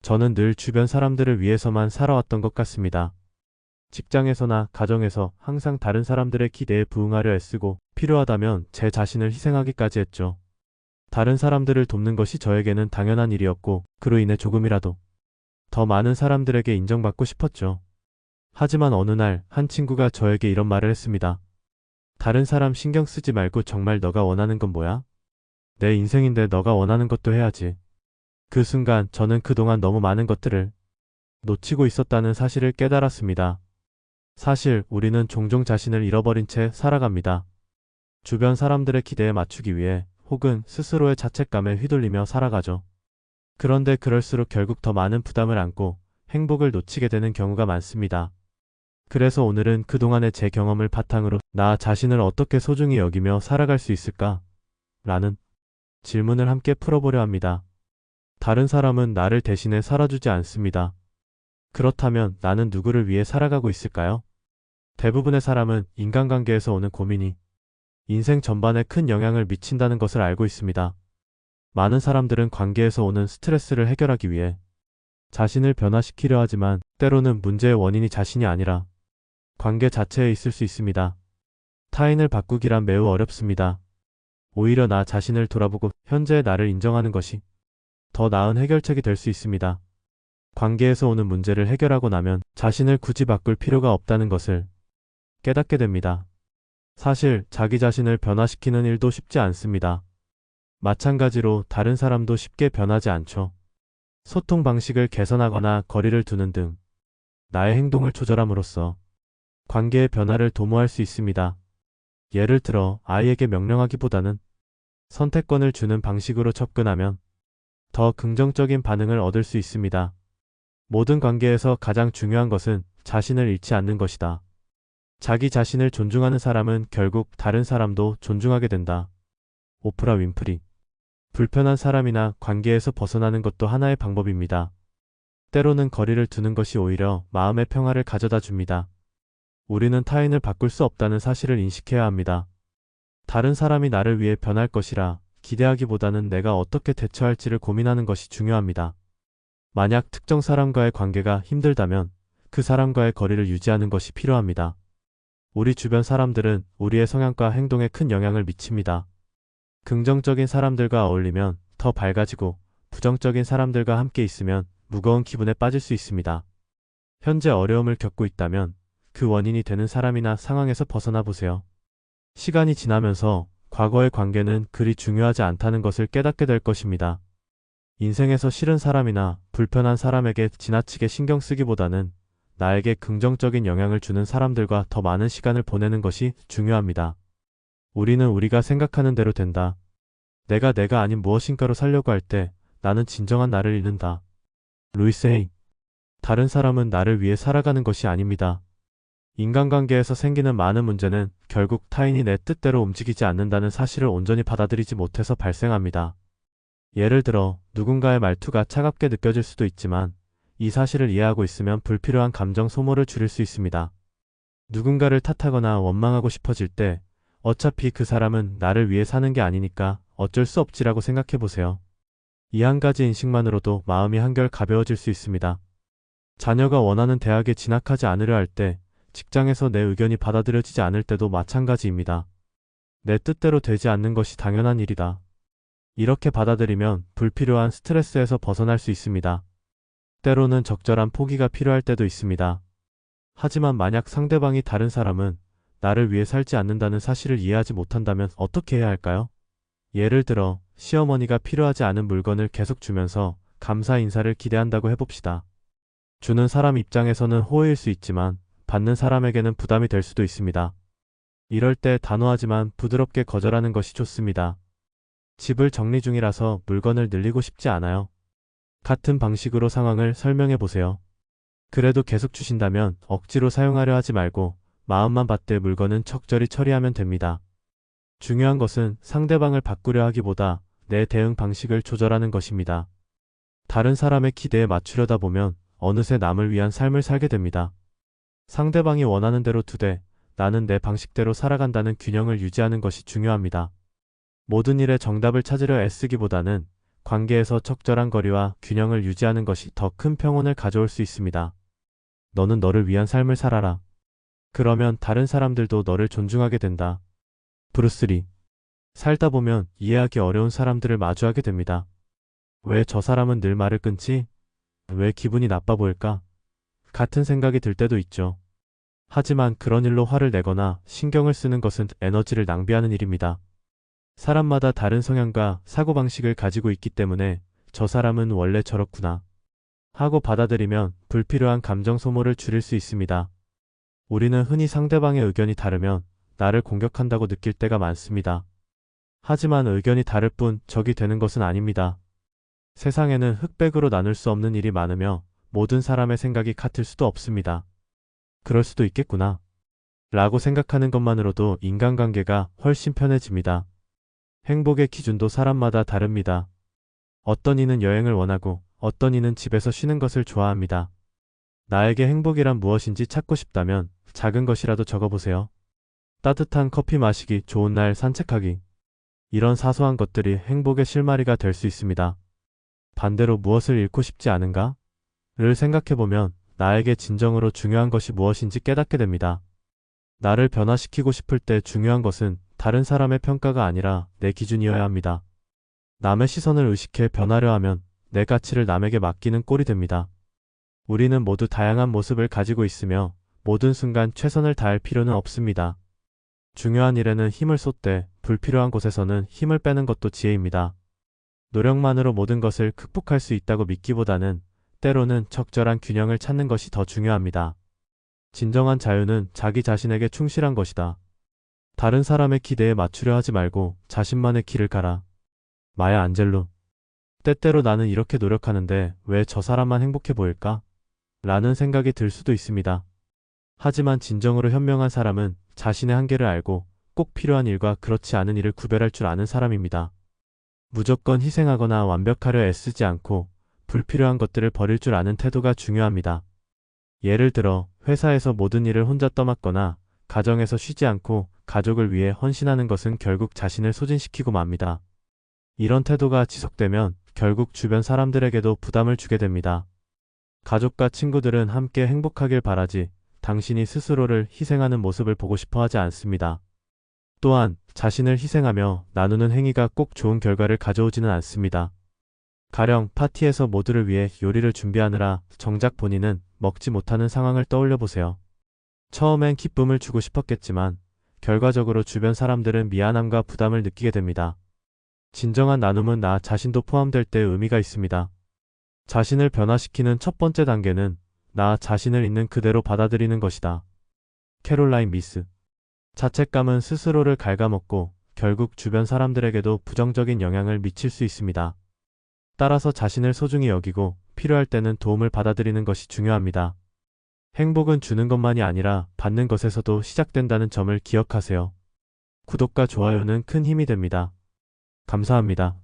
저는 늘 주변 사람들을 위해서만 살아왔던 것 같습니다. 직장에서나 가정에서 항상 다른 사람들의 기대에 부응하려 애쓰고 필요하다면 제 자신을 희생하기까지 했죠. 다른 사람들을 돕는 것이 저에게는 당연한 일이었고 그로 인해 조금이라도 더 많은 사람들에게 인정받고 싶었죠. 하지만 어느 날 한 친구가 저에게 이런 말을 했습니다. 다른 사람 신경 쓰지 말고 정말 너가 원하는 건 뭐야? 내 인생인데 너가 원하는 것도 해야지. 그 순간 저는 그동안 너무 많은 것들을 놓치고 있었다는 사실을 깨달았습니다. 사실 우리는 종종 자신을 잃어버린 채 살아갑니다. 주변 사람들의 기대에 맞추기 위해 혹은 스스로의 자책감에 휘둘리며 살아가죠. 그런데 그럴수록 결국 더 많은 부담을 안고 행복을 놓치게 되는 경우가 많습니다. 그래서 오늘은 그동안의 제 경험을 바탕으로 나 자신을 어떻게 소중히 여기며 살아갈 수 있을까? 라는 질문을 함께 풀어보려 합니다. 다른 사람은 나를 대신해 살아주지 않습니다. 그렇다면 나는 누구를 위해 살아가고 있을까요? 대부분의 사람은 인간관계에서 오는 고민이 인생 전반에 큰 영향을 미친다는 것을 알고 있습니다. 많은 사람들은 관계에서 오는 스트레스를 해결하기 위해 자신을 변화시키려 하지만 때로는 문제의 원인이 자신이 아니라 관계 자체에 있을 수 있습니다. 타인을 바꾸기란 매우 어렵습니다. 오히려 나 자신을 돌아보고 현재의 나를 인정하는 것이 더 나은 해결책이 될 수 있습니다. 관계에서 오는 문제를 해결하고 나면 자신을 굳이 바꿀 필요가 없다는 것을 깨닫게 됩니다. 사실 자기 자신을 변화시키는 일도 쉽지 않습니다. 마찬가지로 다른 사람도 쉽게 변하지 않죠. 소통 방식을 개선하거나 거리를 두는 등 나의 행동을 조절함으로써 관계의 변화를 도모할 수 있습니다. 예를 들어 아이에게 명령하기보다는 선택권을 주는 방식으로 접근하면 더 긍정적인 반응을 얻을 수 있습니다. 모든 관계에서 가장 중요한 것은 자신을 잃지 않는 것이다. 자기 자신을 존중하는 사람은 결국 다른 사람도 존중하게 된다. 오프라 윈프리. 불편한 사람이나 관계에서 벗어나는 것도 하나의 방법입니다. 때로는 거리를 두는 것이 오히려 마음의 평화를 가져다 줍니다. 우리는 타인을 바꿀 수 없다는 사실을 인식해야 합니다. 다른 사람이 나를 위해 변할 것이라 기대하기보다는 내가 어떻게 대처할지를 고민하는 것이 중요합니다. 만약 특정 사람과의 관계가 힘들다면 그 사람과의 거리를 유지하는 것이 필요합니다. 우리 주변 사람들은 우리의 성향과 행동에 큰 영향을 미칩니다. 긍정적인 사람들과 어울리면 더 밝아지고 부정적인 사람들과 함께 있으면 무거운 기분에 빠질 수 있습니다. 현재 어려움을 겪고 있다면 그 원인이 되는 사람이나 상황에서 벗어나 보세요. 시간이 지나면서 과거의 관계는 그리 중요하지 않다는 것을 깨닫게 될 것입니다. 인생에서 싫은 사람이나 불편한 사람에게 지나치게 신경 쓰기보다는 나에게 긍정적인 영향을 주는 사람들과 더 많은 시간을 보내는 것이 중요합니다. 우리는 우리가 생각하는 대로 된다. 내가 아닌 무엇인가로 살려고 할 때 나는 진정한 나를 잃는다. 루이스 헤이. 다른 사람은 나를 위해 살아가는 것이 아닙니다. 인간관계에서 생기는 많은 문제는 결국 타인이 내 뜻대로 움직이지 않는다는 사실을 온전히 받아들이지 못해서 발생합니다. 예를 들어 누군가의 말투가 차갑게 느껴질 수도 있지만 이 사실을 이해하고 있으면 불필요한 감정 소모를 줄일 수 있습니다. 누군가를 탓하거나 원망하고 싶어질 때 어차피 그 사람은 나를 위해 사는 게 아니니까 어쩔 수 없지라고 생각해보세요. 이 한 가지 인식만으로도 마음이 한결 가벼워질 수 있습니다. 자녀가 원하는 대학에 진학하지 않으려 할 때, 직장에서 내 의견이 받아들여지지 않을 때도 마찬가지입니다. 내 뜻대로 되지 않는 것이 당연한 일이다. 이렇게 받아들이면 불필요한 스트레스에서 벗어날 수 있습니다. 때로는 적절한 포기가 필요할 때도 있습니다. 하지만 만약 상대방이 다른 사람은 나를 위해 살지 않는다는 사실을 이해하지 못한다면 어떻게 해야 할까요? 예를 들어 시어머니가 필요하지 않은 물건을 계속 주면서 감사 인사를 기대한다고 해봅시다. 주는 사람 입장에서는 호의일 수 있지만 받는 사람에게는 부담이 될 수도 있습니다. 이럴 때 단호하지만 부드럽게 거절하는 것이 좋습니다. 집을 정리 중이라서 물건을 늘리고 싶지 않아요. 같은 방식으로 상황을 설명해 보세요. 그래도 계속 주신다면 억지로 사용하려 하지 말고 마음만 받되 물건은 적절히 처리하면 됩니다. 중요한 것은 상대방을 바꾸려 하기보다 내 대응 방식을 조절하는 것입니다. 다른 사람의 기대에 맞추려다 보면 어느새 남을 위한 삶을 살게 됩니다. 상대방이 원하는 대로 두되 나는 내 방식대로 살아간다는 균형을 유지하는 것이 중요합니다. 모든 일에 정답을 찾으려 애쓰기보다는 관계에서 적절한 거리와 균형을 유지하는 것이 더 큰 평온을 가져올 수 있습니다. 너는 너를 위한 삶을 살아라. 그러면 다른 사람들도 너를 존중하게 된다. 브루스 리. 살다 보면 이해하기 어려운 사람들을 마주하게 됩니다. 왜 저 사람은 늘 말을 끊지? 왜 기분이 나빠 보일까? 같은 생각이 들 때도 있죠. 하지만 그런 일로 화를 내거나 신경을 쓰는 것은 에너지를 낭비하는 일입니다. 사람마다 다른 성향과 사고방식을 가지고 있기 때문에 저 사람은 원래 저렇구나 하고 받아들이면 불필요한 감정 소모를 줄일 수 있습니다. 우리는 흔히 상대방의 의견이 다르면 나를 공격한다고 느낄 때가 많습니다. 하지만 의견이 다를 뿐 적이 되는 것은 아닙니다. 세상에는 흑백으로 나눌 수 없는 일이 많으며 모든 사람의 생각이 같을 수도 없습니다. 그럴 수도 있겠구나 라고 생각하는 것만으로도 인간관계가 훨씬 편해집니다. 행복의 기준도 사람마다 다릅니다. 어떤 이는 여행을 원하고 어떤 이는 집에서 쉬는 것을 좋아합니다. 나에게 행복이란 무엇인지 찾고 싶다면 작은 것이라도 적어보세요. 따뜻한 커피 마시기, 좋은 날 산책하기. 이런 사소한 것들이 행복의 실마리가 될 수 있습니다. 반대로 무엇을 잃고 싶지 않은가? 를 생각해보면 나에게 진정으로 중요한 것이 무엇인지 깨닫게 됩니다. 나를 변화시키고 싶을 때 중요한 것은 다른 사람의 평가가 아니라 내 기준이어야 합니다. 남의 시선을 의식해 변하려 하면 내 가치를 남에게 맡기는 꼴이 됩니다. 우리는 모두 다양한 모습을 가지고 있으며 모든 순간 최선을 다할 필요는 없습니다. 중요한 일에는 힘을 쏟되 불필요한 곳에서는 힘을 빼는 것도 지혜입니다. 노력만으로 모든 것을 극복할 수 있다고 믿기보다는 때로는 적절한 균형을 찾는 것이 더 중요합니다. 진정한 자유는 자기 자신에게 충실한 것이다. 다른 사람의 기대에 맞추려 하지 말고 자신만의 길을 가라. 마야 안젤로. 때때로 나는 이렇게 노력하는데 왜 저 사람만 행복해 보일까? 라는 생각이 들 수도 있습니다. 하지만 진정으로 현명한 사람은 자신의 한계를 알고 꼭 필요한 일과 그렇지 않은 일을 구별할 줄 아는 사람입니다. 무조건 희생하거나 완벽하려 애쓰지 않고 불필요한 것들을 버릴 줄 아는 태도가 중요합니다. 예를 들어 회사에서 모든 일을 혼자 떠맡거나 가정에서 쉬지 않고 가족을 위해 헌신하는 것은 결국 자신을 소진시키고 맙니다. 이런 태도가 지속되면 결국 주변 사람들에게도 부담을 주게 됩니다. 가족과 친구들은 함께 행복하길 바라지 당신이 스스로를 희생하는 모습을 보고 싶어 하지 않습니다. 또한 자신을 희생하며 나누는 행위가 꼭 좋은 결과를 가져오지는 않습니다. 가령 파티에서 모두를 위해 요리를 준비하느라 정작 본인은 먹지 못하는 상황을 떠올려 보세요. 처음엔 기쁨을 주고 싶었겠지만 결과적으로 주변 사람들은 미안함과 부담을 느끼게 됩니다. 진정한 나눔은 나 자신도 포함될 때 의미가 있습니다. 자신을 변화시키는 첫 번째 단계는 나 자신을 있는 그대로 받아들이는 것이다. 캐롤라인 미스. 자책감은 스스로를 갉아먹고 결국 주변 사람들에게도 부정적인 영향을 미칠 수 있습니다. 따라서 자신을 소중히 여기고 필요할 때는 도움을 받아들이는 것이 중요합니다. 행복은 주는 것만이 아니라 받는 것에서도 시작된다는 점을 기억하세요. 구독과 좋아요는 큰 힘이 됩니다. 감사합니다.